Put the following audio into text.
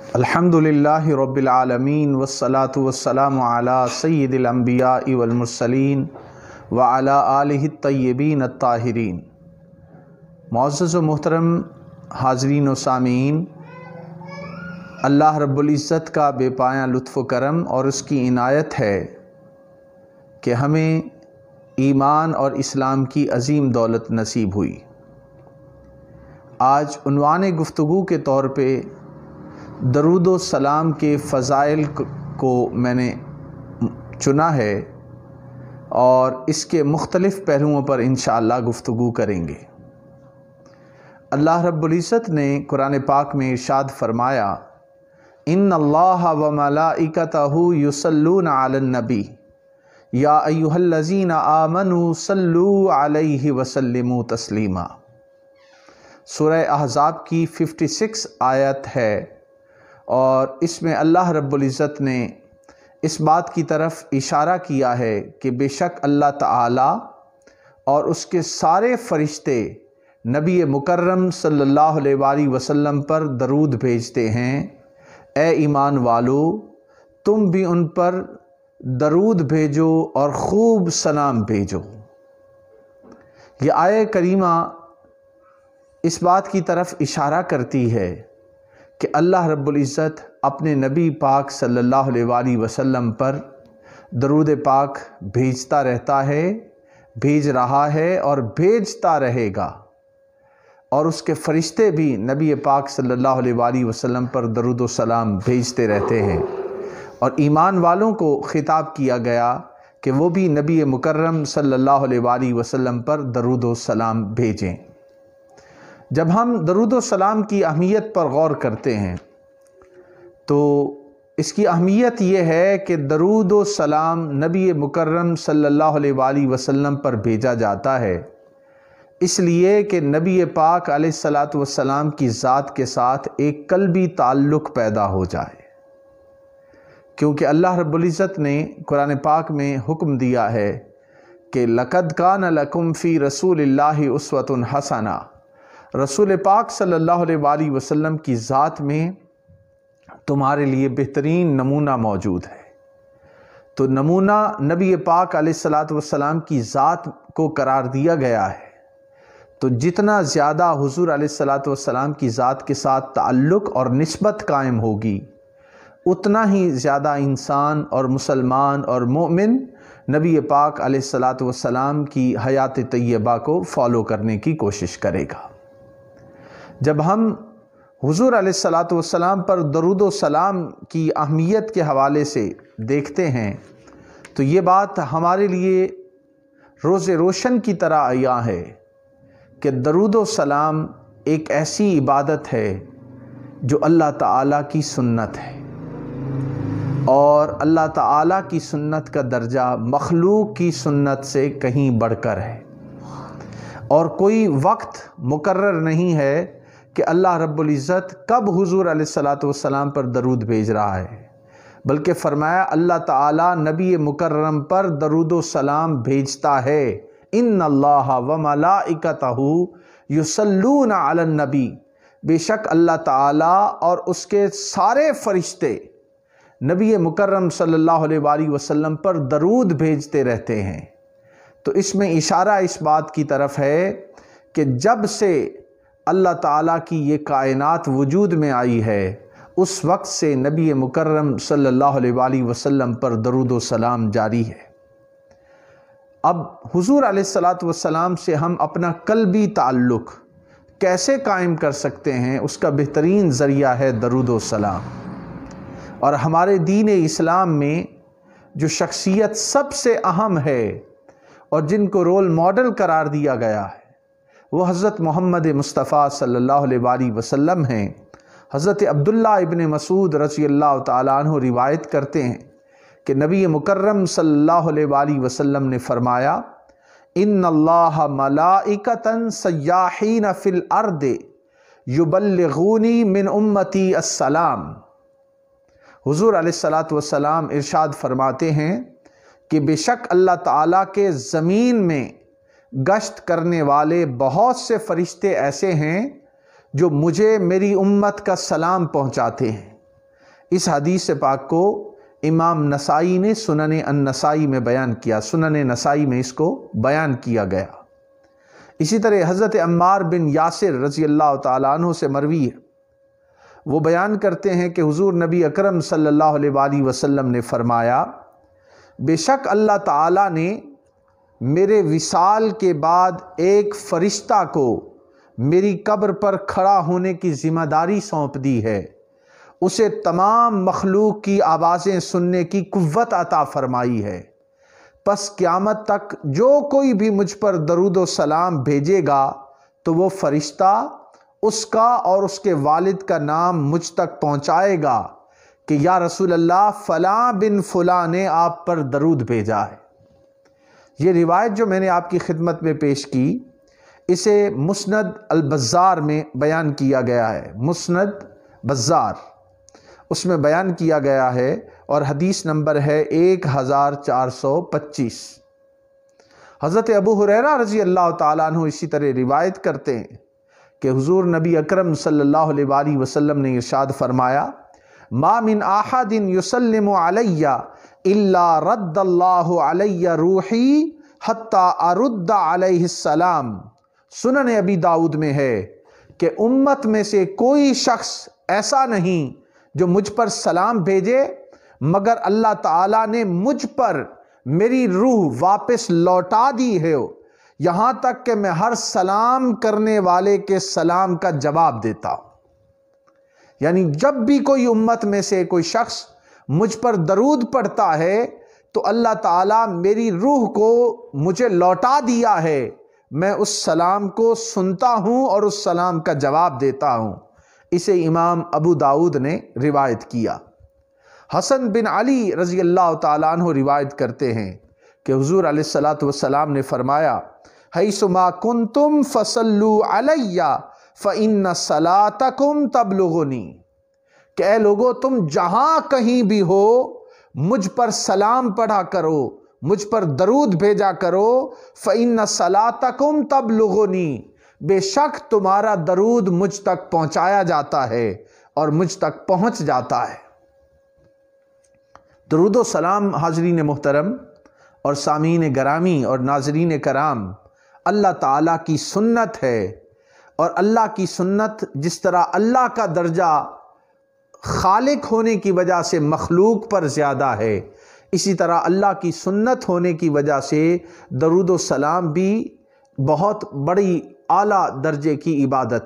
الحمدللہ رب العالمین والصلاة والسلام علی سید الانبیاء والمرسلین وعلی آلہ الطیبین الطاہرین۔ معزز و محترم حاضرین و سامعین، اللہ رب العزت کا بے پایاں لطف و کرم اور اس کی عنایت ہے کہ ہمیں ایمان اور اسلام کی عظیم دولت نصیب ہوئی۔ آج عنوان گفتگو کے طور پہ درود و سلام کے فضائل کو میں نے چنا ہے اور اس کے مختلف پہلوؤں پر انشاءاللہ گفتگو کریں گے۔ اللہ رب العزت نے قرآن پاک میں ارشاد فرمایا، ان اللہ و ملائکتہ یصلون علی النبی یا ایھا الذین آمنوا صلوا علیہ وسلموا تسلیما۔ سورہ احزاب کی 56 آیت ہے اور اس میں اللہ رب العزت نے اس بات کی طرف اشارہ کیا ہے کہ بے شک اللہ تعالی اور اس کے سارے فرشتے نبی مکرم صلی اللہ علیہ وآلہ وسلم پر درود بھیجتے ہیں۔ اے ایمان والو، تم بھی ان پر درود بھیجو اور خوب سلام بھیجو۔ یہ آیہ کریمہ اس بات کی طرف اشارہ کرتی ہے کہ اللہ رب العزت اپنے نبی پاک صلی اللہ علیہ وآلہ وسلم پر درود پاک بھیجتا رہتا ہے، بھیج رہا ہے اور بھیجتا رہے گا، اور اس کے فرشتے بھی نبی پاک صلی اللہ علیہ وآلہ وسلم پر درود و سلام بھیجتے رہتے ہیں، اور ایمان والوں کو خطاب کیا گیا کہ وہ بھی نبی مکرم صلی اللہ علیہ وآلہ وسلم پر درود و سلام بھیجیں۔ جب ہم درود و سلام کی اہمیت پر غور کرتے ہیں تو اس کی اہمیت یہ ہے کہ درود و سلام نبی مکرم صلی اللہ علیہ وآلہ وسلم پر بھیجا جاتا ہے اس لیے کہ نبی پاک علیہ الصلاۃ والسلام کی ذات کے ساتھ ایک قلبی تعلق پیدا ہو جائے، کیونکہ اللہ رب العزت نے قرآن پاک میں حکم دیا ہے کہ لَقَدْ كَانَ لَكُمْ فِي رَسُولِ اللَّهِ أُسْوَةٌ حَسَنَةٌ۔ رسول پاک صلی اللہ علیہ وآلہ وسلم کی ذات میں تمہارے لیے بہترین نمونہ موجود ہے۔ تو نمونہ نبی پاک علیہ الصلاۃ والسلام کی ذات کو قرار دیا گیا ہے، تو جتنا زیادہ حضور علیہ الصلاۃ والسلام کی ذات کے ساتھ تعلق اور نسبت قائم ہوگی، اتنا ہی زیادہ انسان اور مسلمان اور مومن نبی پاک علیہ الصلاۃ والسلام کی حیات طیبہ کو فالو کرنے کی کوشش کرے گا۔ جب ہم حضور علیہ الصلاۃ والسلام پر درود و سلام کی اہمیت کے حوالے سے دیکھتے ہیں تو یہ بات ہمارے لیے روز روشن کی طرح عیاں ہے کہ درود و سلام ایک ایسی عبادت ہے جو اللہ تعالیٰ کی سنت ہے، اور اللہ تعالیٰ کی سنت کا درجہ مخلوق کی سنت سے کہیں بڑھ کر ہے، اور کوئی وقت مقرر نہیں ہے کہ اللہ رب العزت کب حضور علیہ الصلاۃ والسلام پر درود بھیج رہا ہے، بلکہ فرمایا اللہ تعالیٰ نبی مکرم پر درود و سلام بھیجتا ہے۔ ان اللہ و ملائکتہ یصلون علی النبی، بے شک اللہ تعالیٰ اور اس کے سارے فرشتے نبی مکرم صلی اللہ علیہ وآلہ وسلم پر درود بھیجتے رہتے ہیں۔ تو اس میں اشارہ اس بات کی طرف ہے کہ جب سے اللہ تعالیٰ کی یہ کائنات وجود میں آئی ہے، اس وقت سے نبی مکرم صلی اللہ علیہ وآلہ وسلم پر درود و سلام جاری ہے۔ اب حضور علیہ الصلاۃ والسلام سے ہم اپنا قلبی تعلق کیسے قائم کر سکتے ہیں، اس کا بہترین ذریعہ ہے درود و سلام۔ اور ہمارے دین اسلام میں جو شخصیت سب سے اہم ہے اور جن کو رول ماڈل قرار دیا گیا ہے وہ حضرت محمد مصطفیٰ صلی اللہ علیہ وآلہ وسلم ہیں۔ حضرت عبداللہ ابن مسعود رضی اللہ تعالیٰ عنہ روایت کرتے ہیں کہ نبی مکرم صلی اللہ علیہ وآلہ وسلم نے فرمایا، ان اللہ ملائکۃ سیاحین فی الارض یبلغونی من امتی السلام۔ حضور علیہ الصلاۃ والسلام ارشاد فرماتے ہیں کہ بے شک اللہ تعالیٰ کے زمین میں گشت کرنے والے بہت سے فرشتے ایسے ہیں جو مجھے میری امت کا سلام پہنچاتے ہیں۔ اس حدیث پاک کو امام نسائی نے سنن النسائی میں بیان کیا، سنن نسائی میں اس کو بیان کیا گیا۔ اسی طرح حضرت عمار بن یاسر رضی اللہ تعالیٰ عنہ سے مروی ہے، وہ بیان کرتے ہیں کہ حضور نبی اکرم صلی اللہ علیہ وآلہ وسلم نے فرمایا، بے شک اللہ تعالیٰ نے میرے وصال کے بعد ایک فرشتہ کو میری قبر پر کھڑا ہونے کی ذمہ داری سونپ دی ہے، اسے تمام مخلوق کی آوازیں سننے کی قوت عطا فرمائی ہے، پس قیامت تک جو کوئی بھی مجھ پر درود و سلام بھیجے گا تو وہ فرشتہ اس کا اور اس کے والد کا نام مجھ تک پہنچائے گا کہ یا رسول اللہ فلاں بن فلاں نے آپ پر درود بھیجا ہے۔ یہ روایت جو میں نے آپ کی خدمت میں پیش کی، اسے مسند البزار میں بیان کیا گیا ہے، مسند بزار، اس میں بیان کیا گیا ہے، اور حدیث نمبر ہے 1425۔ حضرت ابو ہریرہ رضی اللہ تعالیٰ عنہ اسی طرح روایت کرتے ہیں کہ حضور نبی اکرم صلی اللہ علیہ وآلہ وسلم نے ارشاد فرمایا، ما من احد یسلم علی الا رد اللہ علی روحی حتی ارد علیہ السلام۔ سنن ابی داؤد میں ہے کہ امت میں سے کوئی شخص ایسا نہیں جو مجھ پر سلام بھیجے مگر اللہ تعالیٰ نے مجھ پر میری روح واپس لوٹا دی ہے، یہاں تک کہ میں ہر سلام کرنے والے کے سلام کا جواب دیتا ہوں۔ یعنی جب بھی کوئی امت میں سے کوئی شخص مجھ پر درود پڑھتا ہے تو اللہ تعالیٰ میری روح کو مجھے لوٹا دیا ہے، میں اس سلام کو سنتا ہوں اور اس سلام کا جواب دیتا ہوں۔ اسے امام ابو داؤد نے روایت کیا۔ حسن بن علی رضی اللہ تعالیٰ عنہ روایت کرتے ہیں کہ حضور علیہ الصلوۃ والسلام نے فرمایا، حیثما کنتم فصلوا علی فإن صلاتکم تبلغنی، کہ اے لوگو تم جہاں کہیں بھی ہو مجھ پر سلام پڑھا کرو، مجھ پر درود بھیجا کرو، فإن صلاتکم تبلغنی، بے شک تمہارا درود مجھ تک پہنچایا جاتا ہے اور مجھ تک پہنچ جاتا ہے۔ درود و سلام حاضرین محترم اور سامعین گرامی اور ناظرین کرام، اللہ تعالیٰ کی سنت ہے، اور اللہ کی سنت جس طرح اللہ کا درجہ خالق ہونے کی وجہ سے مخلوق پر زیادہ ہے، اسی طرح اللہ کی سنت ہونے کی وجہ سے درود و سلام بھی بہت بڑی اعلیٰ درجے کی عبادت ہے۔